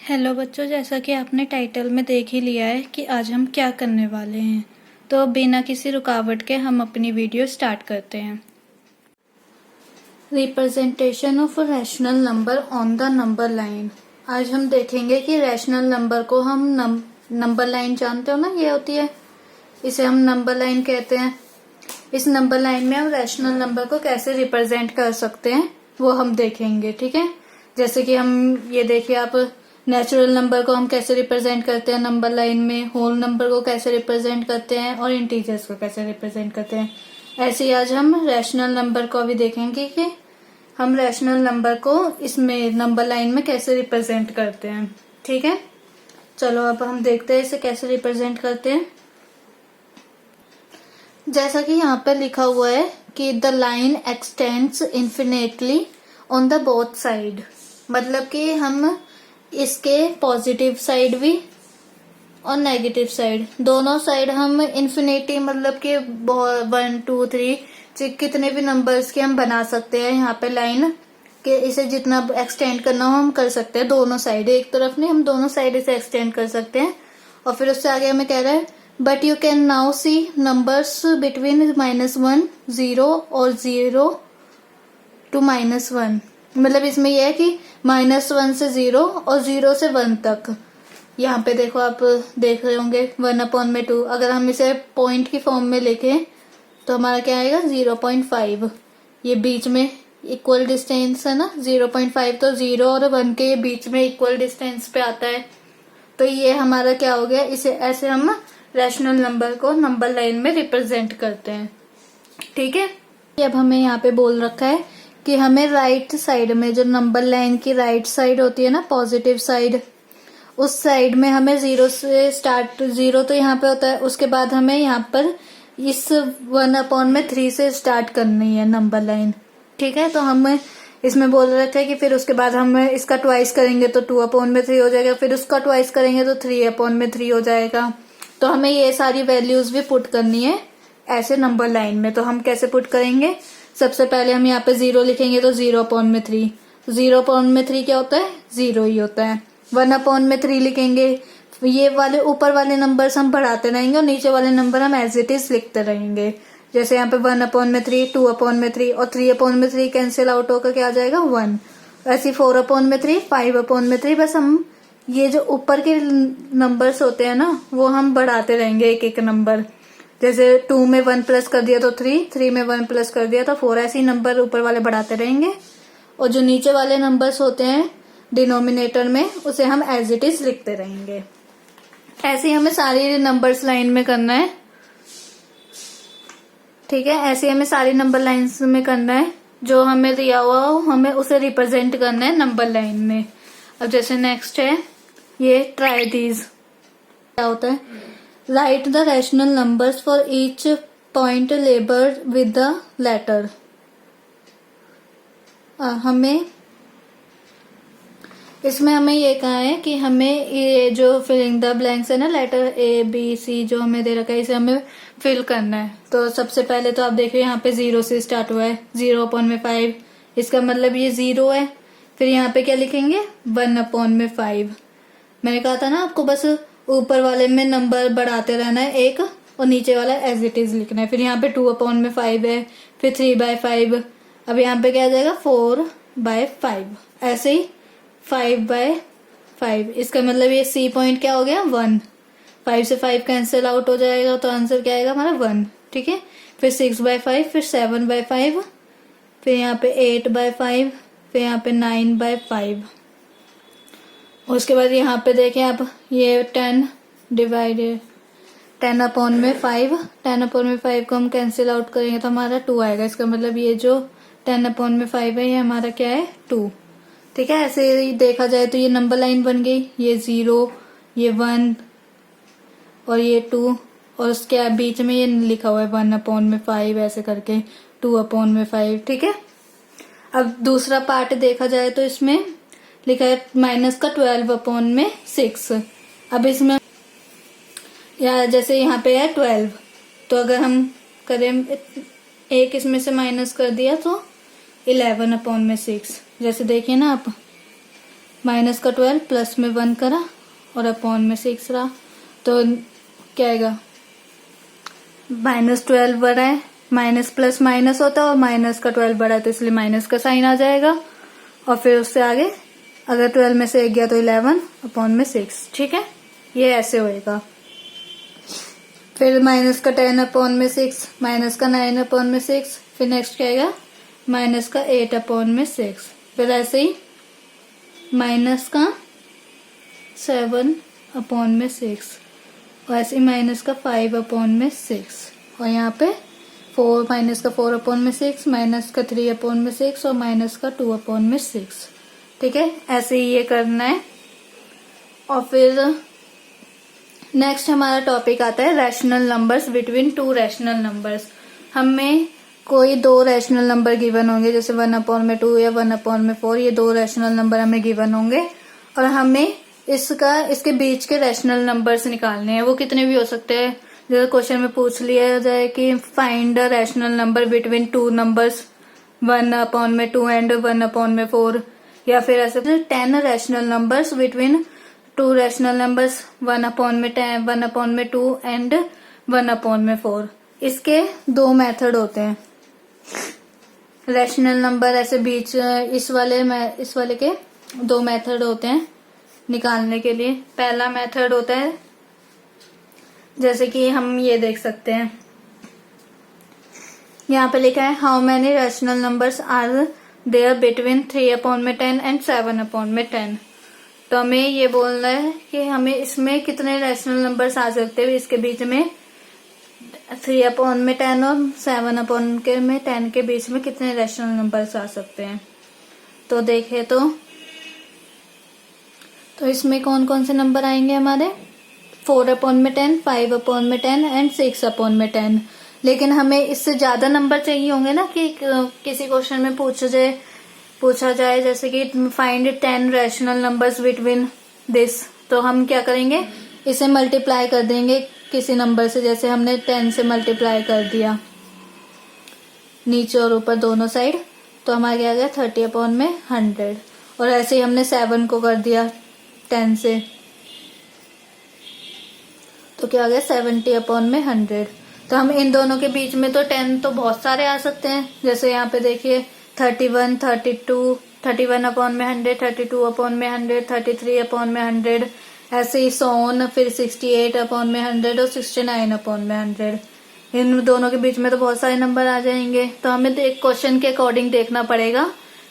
Hello बच्चों, जैसा कि आपने टाइटल में देख ही लिया है कि आज हम क्या करने वाले हैं। तो बिना किसी रुकावट के हम अपनी वीडियो स्टार्ट करते हैं। Representation of a rational number on the number line. आज हम देखेंगे कि रैशनल नंबर को हम नंबर लाइन जानते हो ना, ये होती है, इसे हम नंबर लाइन कहते हैं। इस नंबर लाइन में हम रैशनल नंबर को कैसे रिप्रेजेंट कर सकते हैं वो हम देखेंगे। ठीक है, जैसे कि हम ये देखिए, आप नेचुरल नंबर को हम कैसे रिप्रेजेंट करते हैं नंबर लाइन में, होल नंबर को कैसे रिप्रेजेंट करते हैं और इंटीजर्स को कैसे रिप्रेजेंट करते हैं। ऐसे ही आज हम रैशनल नंबर को भी देखेंगे कि हम रैशनल नंबर को इसमें नंबर लाइन में कैसे रिप्रेजेंट करते हैं। ठीक है, चलो अब हम देखते हैं इसे कैसे रिप्रेजेंट करते हैं। जैसा कि यहाँ पर लिखा हुआ है कि the line x tends infinitely on the both side, मतलब कि हम इसके पॉजिटिव साइड भी और नेगेटिव साइड, दोनों साइड हम इन्फिनिटी, मतलब कि 1 2 3 कितने भी नंबर्स के हम बना सकते हैं यहाँ पे लाइन के। इसे जितना एक्सटेंड करना हो हम कर सकते हैं, दोनों साइड, एक तरफ नहीं, हम दोनों साइड इसे एक्सटेंड कर सकते हैं। और फिर उससे आगे हमें कह रहा है but you can now see numbers between -1 0 और 0 to -1। मतलब इसमें यह है कि -1 से 0 और 0 से 1 तक। यहाँ पे देखो, आप देख रहे होंगे 1/2। अगर हम इसे पॉइंट की फॉर्म में लिखें तो हमारा क्या आएगा 0.5। ये बीच में इक्वल डिस्टेंस है ना, 0.5 तो 0 और 1 के बीच में इक्वल डिस्टेंस पे आता है। तो ये हमारा क्या हो गया, इसे ऐसे हम रैशनल नंबर को नंबर लाइन में रिप्रेजेंट करते हैं। ठीक है, अब हमें यहाँ पे बोल रखा है कि हमें राइट साइड में, जो नंबर लाइन की राइट साइड होती है ना, पॉजिटिव साइड, उस साइड में हमें 0 से स्टार्ट, 0 तो यहाँ पे होता है, उसके बाद हमें यहाँ पर इस 1/3 से स्टार्ट करनी है नंबर लाइन। ठीक है, तो हम इसमें बोल रखे हैं कि फिर उसके बाद हम इसका ट्वाइस करेंगे तो 2/3 हो जाएगा, फिर उसका ट्वाइस करेंगे तो 3/3 हो जाएगा। तो हमें ये सारी वैल्यूज भी पुट करनी है ऐसे नंबर लाइन में। तो हम कैसे पुट करेंगे, सबसे पहले हम यहाँ पे 0 लिखेंगे तो 0/3। 0/3 क्या होता है, 0 ही होता है। 1/3 लिखेंगे, ये वाले ऊपर वाले नंबर्स हम बढ़ाते रहेंगे और नीचे वाले नंबर हम एज इट इज लिखते रहेंगे। जैसे यहाँ पे 1/3, 2/3 और 3/3 कैंसिल आउट होकर क्या आ जाएगा 1। ऐसे 4/3, 5/3, बस हम ये जो ऊपर के नंबर्स होते हैं ना वो हम बढ़ाते रहेंगे एक एक नंबर। जैसे 2 में 1 प्लस कर दिया तो 3 में 1 प्लस कर दिया तो 4, ऐसे ही नंबर ऊपर वाले बढ़ाते रहेंगे। और जो नीचे वाले नंबर्स होते हैं डिनोमिनेटर में, उसे हम एज इट इज लिखते रहेंगे। ऐसे ही हमें सारी नंबर्स लाइन में करना है। ठीक है, ऐसे हमें सारी नंबर लाइन्स में करना है, जो हमें दिया हुआ हो हमें उसे रिप्रेजेंट करना है नंबर लाइन में। अब जैसे नेक्स्ट है ये ट्राई दीज, क्या होता है, write the rational numbers for each point labelled with the letter. हमें इसमें हमें ये कहा है कि हमें ये जो फिलिंग द ब्लैंक्स है ना, लेटर A B C जो हमें दे रखा है, इसे हमें फिल करना है। तो सबसे पहले तो आप देखिए यहाँ पे 0 से स्टार्ट हुआ है, 0/5, इसका मतलब ये 0 है। फिर यहाँ पे क्या लिखेंगे 1/5। मैंने कहा था ना आपको, बस ऊपर वाले में नंबर बढ़ाते रहना है एक और नीचे वाला एज इट इज लिखना है। फिर यहाँ पे 2/5 है, फिर 3/5, अब यहाँ पे क्या आ जाएगा 4/5, ऐसे ही 5/5। इसका मतलब ये C पॉइंट क्या हो गया 1। 5 से 5 कैंसिल आउट हो जाएगा तो आंसर क्या आएगा हमारा 1। ठीक है, फिर 6/5, फिर 7/5, फिर यहाँ पे 8/5, फिर यहाँ पे 9/5। उसके बाद यहाँ पे देखें आप, ये 10 डिवाइडेड 10/5, 10/5 को हम कैंसिल आउट करेंगे तो हमारा 2 आएगा। इसका मतलब ये जो 10/5 है ये हमारा क्या है 2। ठीक है, ऐसे देखा जाए तो ये नंबर लाइन बन गई, ये 0, ये 1 और ये 2, और उसके बीच में ये लिखा हुआ है 1/5 ऐसे करके 2/5। ठीक है, अब दूसरा पार्ट देखा जाए तो इसमें लिखा है माइनस का 12/6। अब इसमें या जैसे यहाँ पे है 12, तो अगर हम करें एक इसमें से माइनस कर दिया तो 11/6। जैसे देखिए ना आप, माइनस का 12 प्लस में 1 करा और अपॉन में 6 रहा, तो क्या आएगा, -12 बड़ा है, माइनस प्लस माइनस होता है और माइनस का 12 बड़ा है तो इसलिए माइनस का साइन आ जाएगा। और फिर उससे आगे अगर 12 में से 1 गया तो 11 अपॉन में 6, ठीक है, ये ऐसे होएगा। फिर माइनस का 10 अपॉन में 6, माइनस का 9 अपॉन में 6, फिर नेक्स्ट क्या आएगा माइनस का 8 अपॉन में 6, फिर ऐसे ही माइनस का 7 अपॉन में 6 और ऐसे ही माइनस का 5 अपॉन में 6 और यहाँ पे 4 माइनस का 4 अपॉन में 6, माइनस का 3 अपॉन में 6 और माइनस का 2 अपॉन में 6, ठीक है, ऐसे ही ये करना है। और फिर नेक्स्ट हमारा टॉपिक आता है rational numbers between two rational numbers. हमें कोई दो रैशनल नंबर गिवन होंगे, जैसे 1/2 या 1/4, ये दो रैशनल नंबर हमें गिवन होंगे और हमें इसके बीच के रैशनल नंबर्स निकालने हैं। वो कितने भी हो सकते हैं, जैसे क्वेश्चन में पूछ लिया जाए कि find the rational number between two numbers 1/2 and 1/4, या फिर ऐसे 10 rational numbers between two rational numbers 1/10, 1/2 and 1/4। इसके दो मेथड होते हैं। रैशनल नंबर ऐसे बीच इस वाले के दो मेथड होते हैं निकालने के लिए। पहला मेथड होता है जैसे कि हम ये देख सकते हैं, यहाँ पे लिखा है how many rational numbers are there between 3/10 and 7/10। तो हमें ये बोलना है कि हमें इसमें कितने रैशनल नंबर्स आ सकते हैं इसके बीच में, 3/10 और 7/10 के बीच में कितने रैशनल नंबर्स आ सकते हैं। तो देखें तो इसमें कौन कौन से नंबर आएंगे हमारे, 4/10, 5/10 एंड 6/10। लेकिन हमें इससे ज्यादा नंबर चाहिए होंगे ना, कि किसी क्वेश्चन में पूछा जाए जैसे कि find 10 rational numbers between this, तो हम क्या करेंगे, इसे मल्टीप्लाई कर देंगे किसी नंबर से। जैसे हमने 10 से मल्टीप्लाई कर दिया नीचे और ऊपर दोनों साइड, तो हमारा क्या आ गया 30/100। और ऐसे ही हमने 7 को कर दिया 10 से, तो क्या आ गया 70/100। तो हम इन दोनों के बीच में तो 10 तो बहुत सारे आ सकते हैं। जैसे यहाँ पे देखिए 31, 32, 31/100, 32/100, 33/100, ऐसे ही सोन, फिर 68/100 और 69/100। इन दोनों के बीच में तो बहुत सारे नंबर आ जाएंगे। तो हमें क्वेश्चन के अकॉर्डिंग देखना पड़ेगा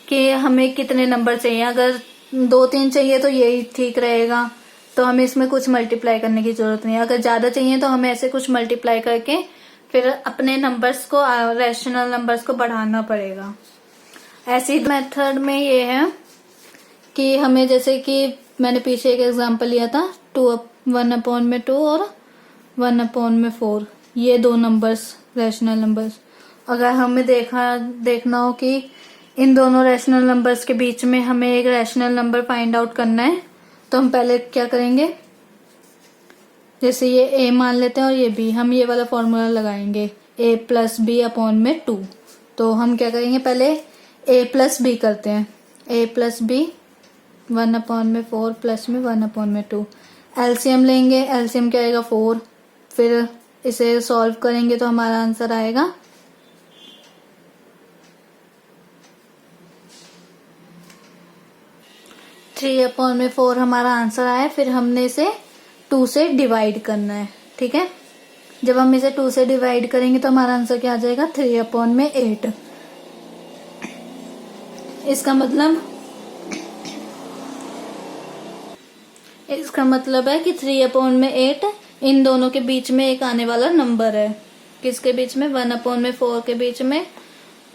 कि हमें कितने नंबर चाहिए। अगर 2-3 चाहिए तो यही ठीक रहेगा, तो हमें इसमें कुछ मल्टीप्लाई करने की जरूरत नहीं है। अगर ज्यादा चाहिए तो हमें ऐसे कुछ मल्टीप्लाई करके फिर अपने नंबर्स को, रैशनल नंबर्स को बढ़ाना पड़ेगा। ऐसी मेथड में ये है कि हमें, जैसे कि मैंने पीछे एक एग्जांपल लिया था 1/2 और 1/4, ये दो नंबर्स रैशनल नंबर्स। अगर हमें देखना हो कि इन दोनों रैशनल नंबर्स के बीच में हमें एक रैशनल नंबर फाइंड आउट करना है, तो हम पहले क्या करेंगे, जैसे ये a मान लेते हैं और ये b, हम ये वाला फॉर्मूला लगाएंगे a + b/2। तो हम क्या करेंगे, पहले a + b करते हैं, a + b 1/4 प्लस में 1/2। एलसीएम लेंगे, एलसीएम क्या आएगा 4, फिर इसे सॉल्व करेंगे तो हमारा आंसर आएगा 3/4 हमारा आंसर आया। फिर हमने इसे 2 से डिवाइड करना है, ठीक है। जब हम इसे 2 से डिवाइड करेंगे तो हमारा आंसर क्या आ जाएगा 3/8। इसका मतलब है कि 3/8 इन दोनों के बीच में एक आने वाला नंबर है। किसके बीच में, 1/4 के बीच में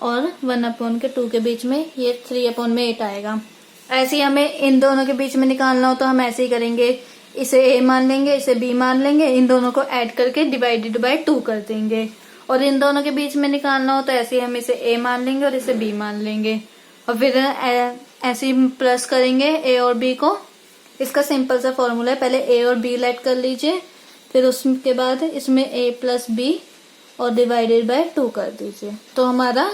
और 1/2 के बीच में, ये 3/8 आएगा। ऐसे ही हमें इन दोनों के बीच में निकालना हो तो हम ऐसे ही करेंगे, इसे a मान लेंगे, इसे b मान लेंगे, इन दोनों को ऐड करके डिवाइडेड बाय 2 कर देंगे। और इन दोनों के बीच में निकालना हो तो ऐसे ही हम इसे a मान लेंगे और इसे b मान लेंगे और फिर ऐसे ही प्लस करेंगे a और b को। इसका सिंपल सा फॉर्मूला है, पहले a और b लेट कर लीजिए, फिर उसके बाद इसमें a + b और डिवाइडेड बाय 2 कर दीजिए, तो हमारा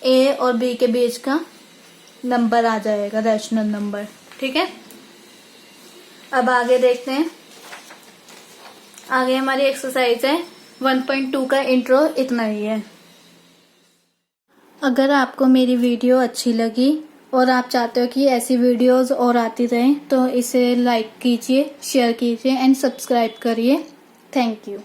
a और b के बीच का नंबर आ जाएगा रैशनल नंबर, ठीक है। अब आगे देखते हैं। आगे हमारी एक्सरसाइज है 1.2 का इंट्रो इतना ही है। अगर आपको मेरी वीडियो अच्छी लगी और आप चाहते हो कि ऐसी वीडियोस और आती रहें तो इसे लाइक कीजिए, शेयर कीजिए एंड सब्सक्राइब करिए। Thank you.